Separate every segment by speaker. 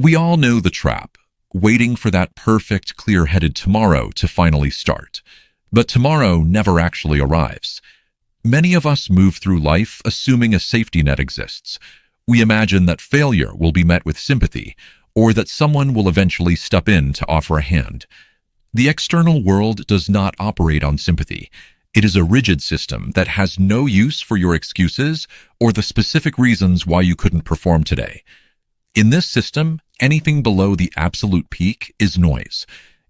Speaker 1: We all know the trap, waiting for that perfect, clear-headed tomorrow to finally start. But tomorrow never actually arrives. Many of us move through life assuming a safety net exists. We imagine that failure will be met with sympathy, or that someone will eventually step in to offer a hand. The external world does not operate on sympathy. It is a rigid system that has no use for your excuses or the specific reasons why you couldn't perform today. In this system, anything below the absolute peak is noise.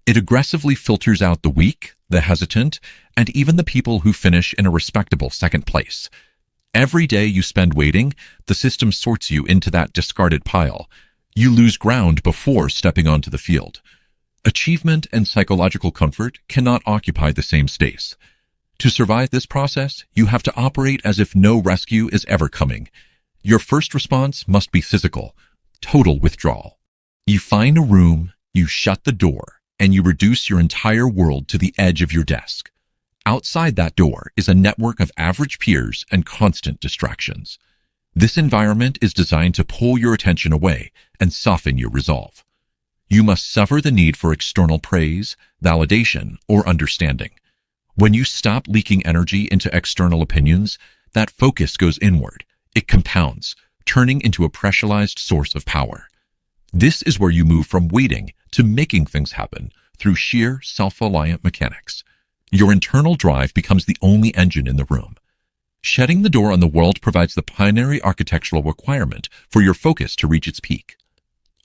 Speaker 1: It aggressively filters out the weak, the hesitant, and even the people who finish in a respectable second place. Every day you spend waiting, the system sorts you into that discarded pile. You lose ground before stepping onto the field. Achievement and psychological comfort cannot occupy the same space. To survive this process, you have to operate as if no rescue is ever coming. Your first response must be physical, total withdrawal. You find a room, you shut the door, and you reduce your entire world to the edge of your desk. Outside that door is a network of average peers and constant distractions. This environment is designed to pull your attention away and soften your resolve. You must suffer the need for external praise, validation, or understanding. When you stop leaking energy into external opinions, that focus goes inward. It compounds, turning into a pressurized source of power. This is where you move from waiting to making things happen through sheer self-reliant mechanics. Your internal drive becomes the only engine in the room. Shutting the door on the world provides the primary architectural requirement for your focus to reach its peak.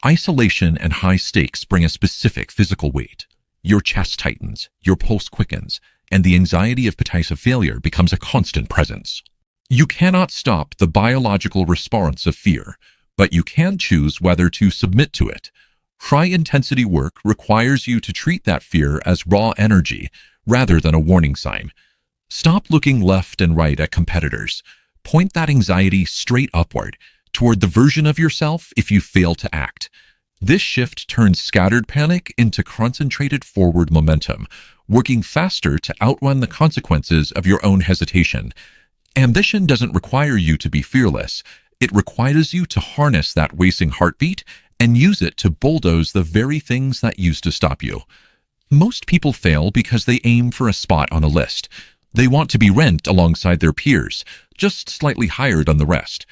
Speaker 1: Isolation and high stakes bring a specific physical weight. Your chest tightens, your pulse quickens, and the anxiety of potential failure becomes a constant presence. You cannot stop the biological response of fear, but you can choose whether to submit to it. High-intensity work requires you to treat that fear as raw energy rather than a warning sign. Stop looking left and right at competitors. Point that anxiety straight upward, toward the version of yourself if you fail to act. This shift turns scattered panic into concentrated forward momentum, working faster to outrun the consequences of your own hesitation. Ambition doesn't require you to be fearless. It requires you to harness that racing heartbeat and use it to bulldoze the very things that used to stop you. Most people fail because they aim for a spot on a list. They want to be ranked alongside their peers, just slightly higher than the rest.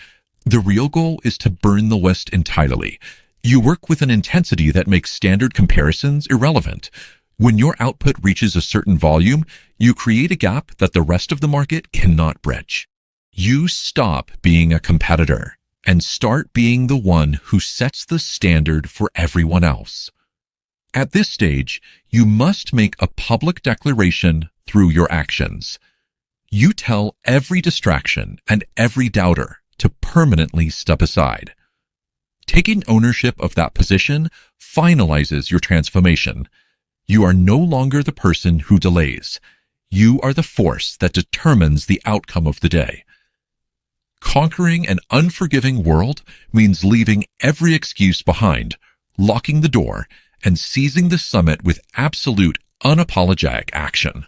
Speaker 1: The real goal is to burn the list entirely. You work with an intensity that makes standard comparisons irrelevant. When your output reaches a certain volume, you create a gap that the rest of the market cannot bridge. You stop being a competitor and start being the one who sets the standard for everyone else. At this stage, you must make a public declaration through your actions. You tell every distraction and every doubter to permanently step aside. Taking ownership of that position finalizes your transformation. You are no longer the person who delays. You are the force that determines the outcome of the day. Conquering an unforgiving world means leaving every excuse behind, locking the door, and seizing the summit with absolute, unapologetic action.